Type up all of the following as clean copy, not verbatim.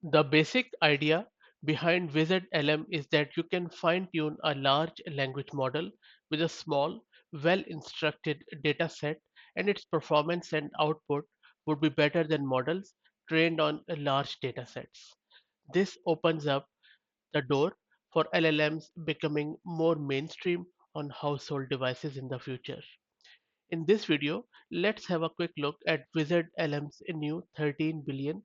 The basic idea behind WizardLM is that you can fine-tune a large language model with a small, well-instructed data set, and its performance and output would be better than models trained on large data sets. This opens up the door for LLMs becoming more mainstream on household devices in the future. In this video, let's have a quick look at WizardLM's new 13 billion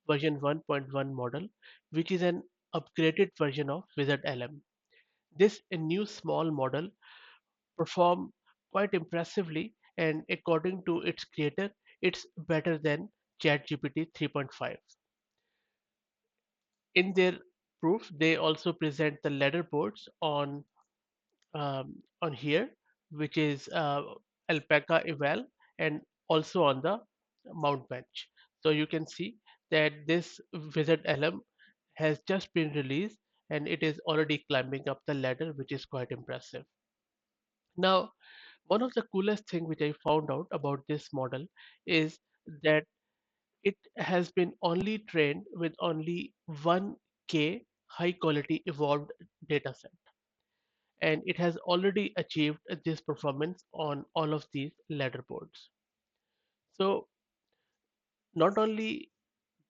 version 1.1 model, which is an upgraded version of WizardLM. This new small model performs quite impressively, and according to its creator, it's better than ChatGPT 3.5. In their proof, they also present the leaderboards on here, which is alpaca eval, and also on the mount bench. So you can see that this wizard LM has just been released, and it is already climbing up the ladder, which is quite impressive. Now, one of the coolest thing which I found out about this model is that it has been only trained with only 1K high quality evolved dataset, and it has already achieved this performance on all of these leaderboards. So not only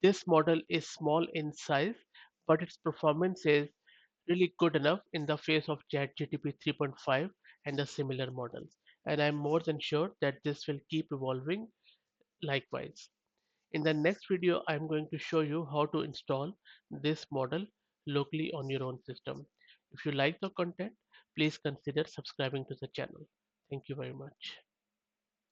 this model is small in size, but its performance is really good enough in the face of ChatGPT 3.5 and the similar models. And I'm more than sure that this will keep evolving likewise. In the next video, I'm going to show you how to install this model locally on your own system. If you like the content, please consider subscribing to the channel. Thank you very much.